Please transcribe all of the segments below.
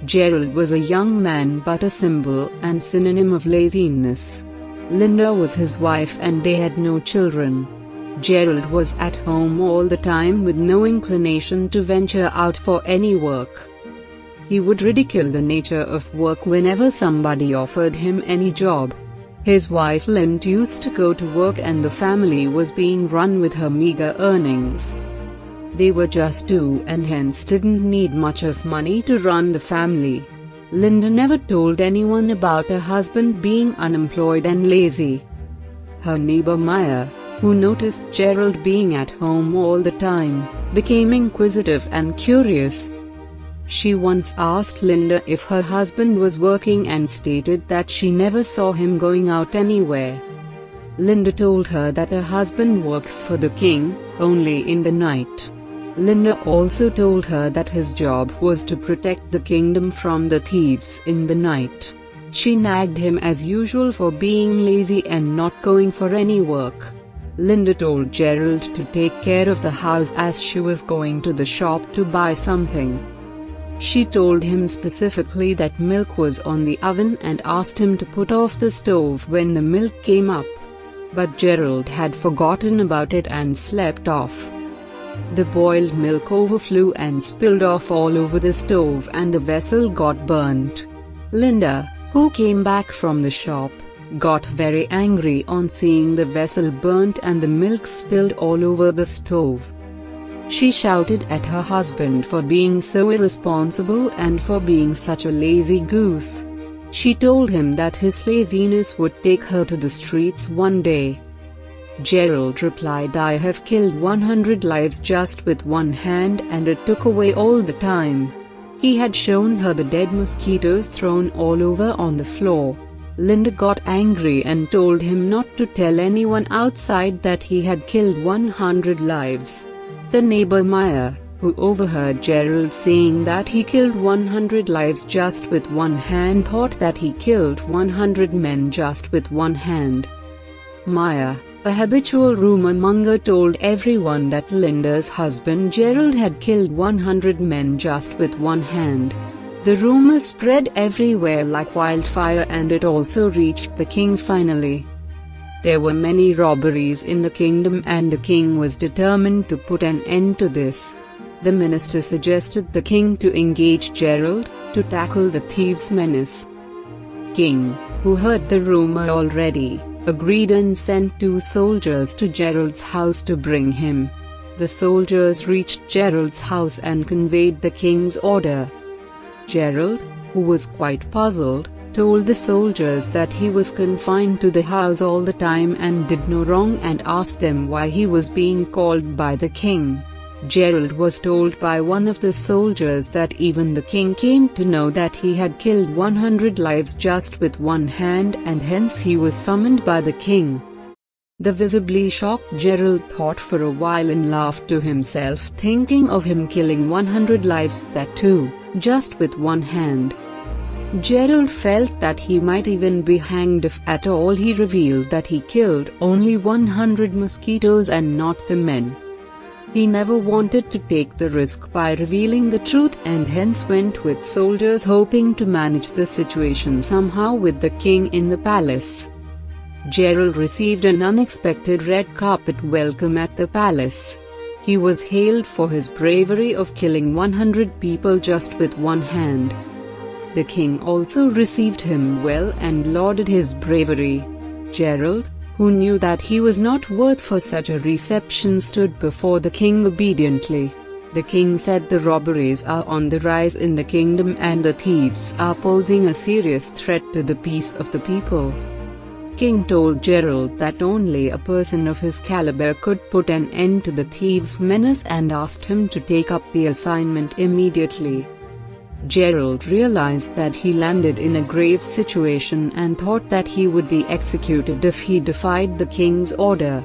Gerald was a young man but a symbol and synonym of laziness. Linda was his wife and they had no children. Gerald was at home all the time with no inclination to venture out for any work. He would ridicule the nature of work whenever somebody offered him any job. His wife Linda used to go to work and the family was being run with her meager earnings. They were just two and hence didn't need much of money to run the family. Linda never told anyone about her husband being unemployed and lazy. Her neighbor Maya, who noticed Gerald being at home all the time, became inquisitive and curious. She once asked Linda if her husband was working and stated that she never saw him going out anywhere. Linda told her that her husband works for the king, only in the night. Linda also told her that his job was to protect the kingdom from the thieves in the night. She nagged him as usual for being lazy and not going for any work. Linda told Gerald to take care of the house as she was going to the shop to buy something. She told him specifically that milk was on the oven and asked him to put off the stove when the milk came up. But Gerald had forgotten about it and slept off. The boiled milk overflew and spilled off all over the stove and the vessel got burnt. Linda, who came back from the shop, got very angry on seeing the vessel burnt and the milk spilled all over the stove. She shouted at her husband for being so irresponsible and for being such a lazy goose. She told him that his laziness would take her to the streets one day. Gerald replied, "I have killed 100 lives just with one hand and it took away all the time." He had shown her the dead mosquitoes thrown all over on the floor. Linda got angry and told him not to tell anyone outside that he had killed 100 lives. The neighbor Maya, who overheard Gerald saying that he killed 100 lives just with one hand, thought that he killed 100 men just with one hand. Maya, a habitual rumor monger, told everyone that Linda's husband Gerald had killed 100 men just with one hand. The rumor spread everywhere like wildfire and it also reached the king finally. There were many robberies in the kingdom and the king was determined to put an end to this. The minister suggested the king to engage Gerald to tackle the thieves' menace. King, who heard the rumor already, agreed and sent 2 soldiers to Gerald's house to bring him. The soldiers reached Gerald's house and conveyed the king's order. Gerald, who was quite puzzled, told the soldiers that he was confined to the house all the time and did no wrong and asked them why he was being called by the king. Gerald was told by one of the soldiers that even the king came to know that he had killed 100 lives just with one hand and hence he was summoned by the king. The visibly shocked Gerald thought for a while and laughed to himself, thinking of him killing 100 lives, that too, just with one hand. Gerald felt that he might even be hanged if at all he revealed that he killed only 100 mosquitoes and not the men. He never wanted to take the risk by revealing the truth and hence went with soldiers hoping to manage the situation somehow with the king in the palace. Gerald received an unexpected red carpet welcome at the palace. He was hailed for his bravery of killing 100 people just with one hand. The king also received him well and lauded his bravery. Gerald, who knew that he was not worth for such a reception, stood before the king obediently. The king said the robberies are on the rise in the kingdom and the thieves are posing a serious threat to the peace of the people. King told Gerald that only a person of his caliber could put an end to the thieves' menace and asked him to take up the assignment immediately. Gerald realized that he landed in a grave situation and thought that he would be executed if he defied the king's order.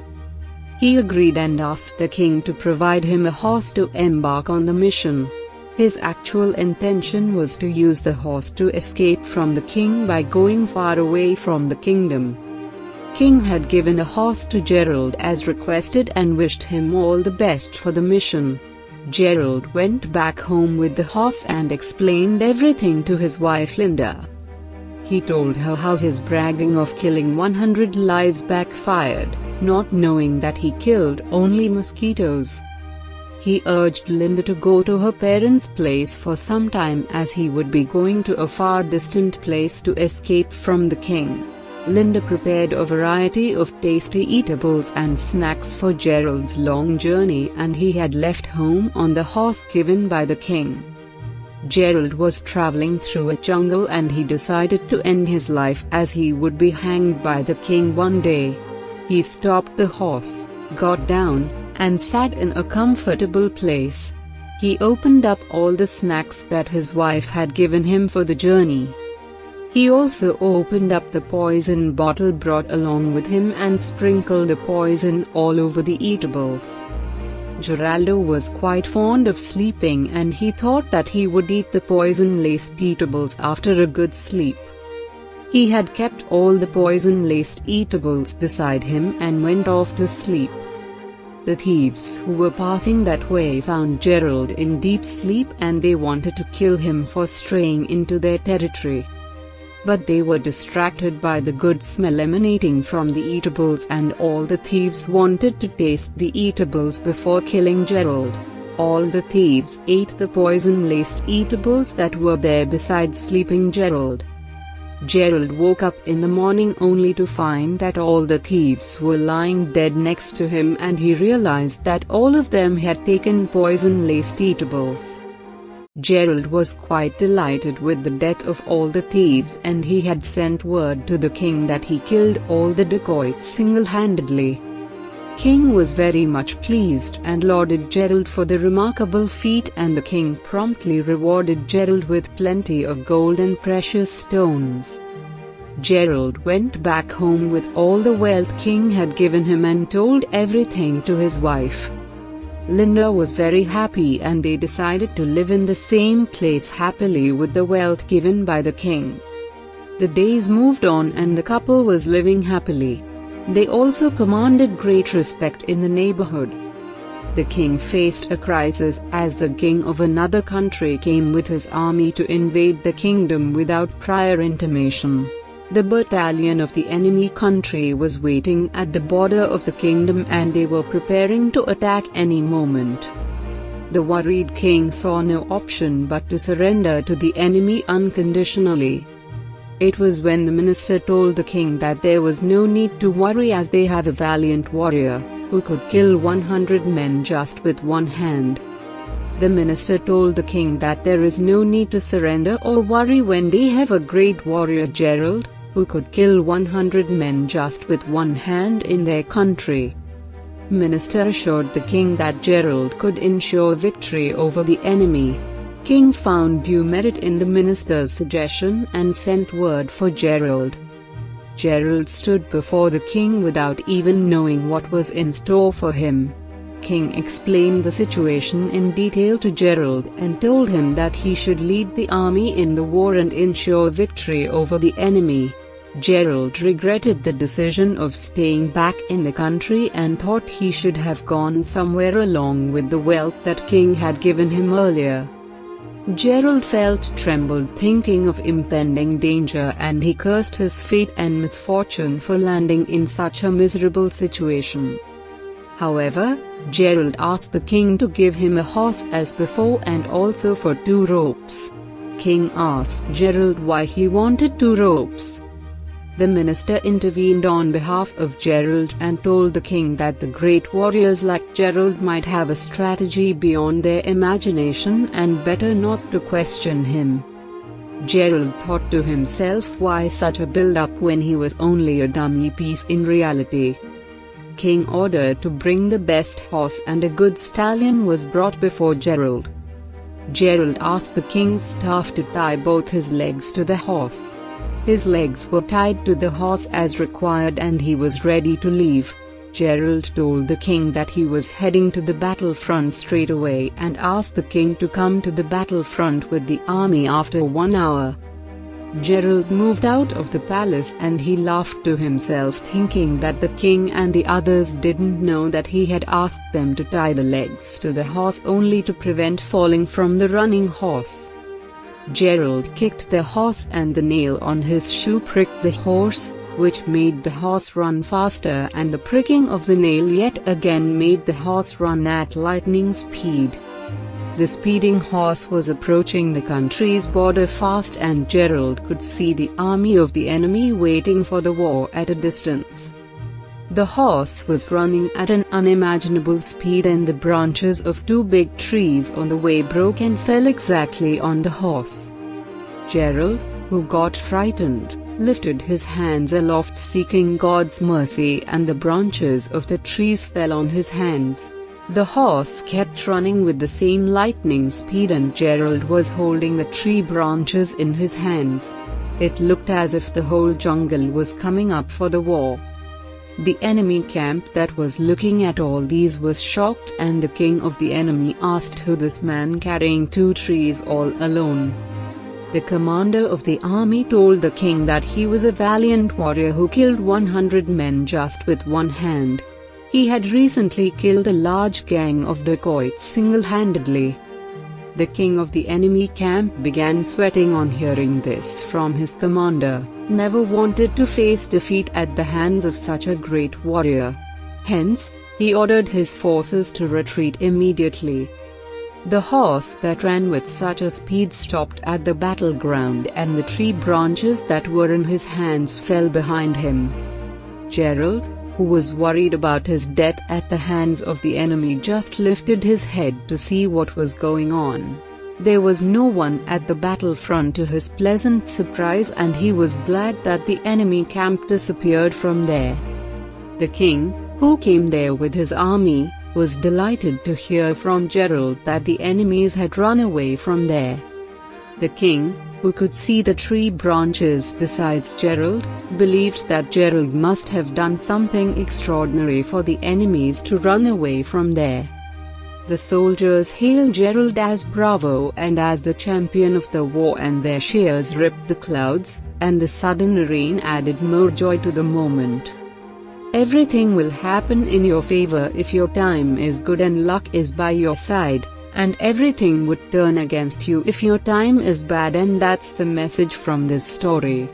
He agreed and asked the king to provide him a horse to embark on the mission. His actual intention was to use the horse to escape from the king by going far away from the kingdom. King had given a horse to Gerald as requested and wished him all the best for the mission. Gerald went back home with the horse and explained everything to his wife Linda. He told her how his bragging of killing 100 lives backfired, not knowing that he killed only mosquitoes. He urged Linda to go to her parents' place for some time as he would be going to a far distant place to escape from the king. Linda prepared a variety of tasty eatables and snacks for Gerald's long journey, and he had left home on the horse given by the king. Gerald was traveling through a jungle and he decided to end his life as he would be hanged by the king one day. He stopped the horse, got down, and sat in a comfortable place. He opened up all the snacks that his wife had given him for the journey. He also opened up the poison bottle brought along with him and sprinkled the poison all over the eatables. Geraldo was quite fond of sleeping and he thought that he would eat the poison-laced eatables after a good sleep. He had kept all the poison-laced eatables beside him and went off to sleep. The thieves who were passing that way found Gerald in deep sleep and they wanted to kill him for straying into their territory. But they were distracted by the good smell emanating from the eatables, and all the thieves wanted to taste the eatables before killing Gerald. All the thieves ate the poison-laced eatables that were there beside sleeping Gerald. Gerald woke up in the morning only to find that all the thieves were lying dead next to him, and he realized that all of them had taken poison-laced eatables. Gerald was quite delighted with the death of all the thieves, and he had sent word to the king that he killed all the dacoits single-handedly. King was very much pleased and lauded Gerald for the remarkable feat, and the king promptly rewarded Gerald with plenty of gold and precious stones. Gerald went back home with all the wealth King had given him and told everything to his wife. Linda was very happy and they decided to live in the same place happily with the wealth given by the king. The days moved on and the couple was living happily. They also commanded great respect in the neighborhood. The king faced a crisis as the king of another country came with his army to invade the kingdom without prior intimation. The battalion of the enemy country was waiting at the border of the kingdom and they were preparing to attack any moment. The worried king saw no option but to surrender to the enemy unconditionally. It was when the minister told the king that there was no need to worry as they have a valiant warrior, who could kill 100 men just with one hand. The minister told the king that there is no need to surrender or worry when they have a great warrior Gerald, who could kill 100 men just with one hand in their country. Minister assured the king that Gerald could ensure victory over the enemy. King found due merit in the minister's suggestion and sent word for Gerald. Gerald stood before the king without even knowing what was in store for him. King explained the situation in detail to Gerald and told him that he should lead the army in the war and ensure victory over the enemy. Gerald regretted the decision of staying back in the country and thought he should have gone somewhere along with the wealth that King had given him earlier. Gerald trembled thinking of impending danger, and he cursed his fate and misfortune for landing in such a miserable situation. However, Gerald asked the king to give him a horse as before and also for 2 ropes. King asked Gerald why he wanted 2 ropes. The minister intervened on behalf of Gerald and told the king that the great warriors like Gerald might have a strategy beyond their imagination and better not to question him. Gerald thought to himself, why such a build-up when he was only a dummy piece in reality. King ordered to bring the best horse and a good stallion was brought before Gerald. Gerald asked the king's staff to tie both his legs to the horse. His legs were tied to the horse as required and he was ready to leave. Gerald told the king that he was heading to the battlefront straight away and asked the king to come to the battlefront with the army after 1 hour. Gerald moved out of the palace and he laughed to himself, thinking that the king and the others didn't know that he had asked them to tie the legs to the horse only to prevent falling from the running horse. Gerald kicked the horse and the nail on his shoe pricked the horse, which made the horse run faster, and the pricking of the nail yet again made the horse run at lightning speed. The speeding horse was approaching the country's border fast, and Gerald could see the army of the enemy waiting for the war at a distance. The horse was running at an unimaginable speed, and the branches of two big trees on the way broke and fell exactly on the horse. Gerald, who got frightened, lifted his hands aloft seeking God's mercy, and the branches of the trees fell on his hands. The horse kept running with the same lightning speed, and Gerald was holding the tree branches in his hands. It looked as if the whole jungle was coming up for the war. The enemy camp that was looking at all these was shocked, and the king of the enemy asked who this man carrying two trees all alone. The commander of the army told the king that he was a valiant warrior who killed 100 men just with one hand. He had recently killed a large gang of dacoits single-handedly. The king of the enemy camp began sweating on hearing this from his commander, never wanted to face defeat at the hands of such a great warrior. Hence, he ordered his forces to retreat immediately. The horse that ran with such a speed stopped at the battleground, and the tree branches that were in his hands fell behind him. Gerald, who was worried about his death at the hands of the enemy, just lifted his head to see what was going on. There was no one at the battlefront, to his pleasant surprise, and he was glad that the enemy camp disappeared from there. The king, who came there with his army, was delighted to hear from Gerald that the enemies had run away from there. The king, who could see the tree branches besides Gerald, believed that Gerald must have done something extraordinary for the enemies to run away from there. The soldiers hailed Gerald as bravo and as the champion of the war, and their cheers ripped the clouds, and the sudden rain added more joy to the moment. Everything will happen in your favor if your time is good and luck is by your side, and everything would turn against you if your time is bad, and that's the message from this story.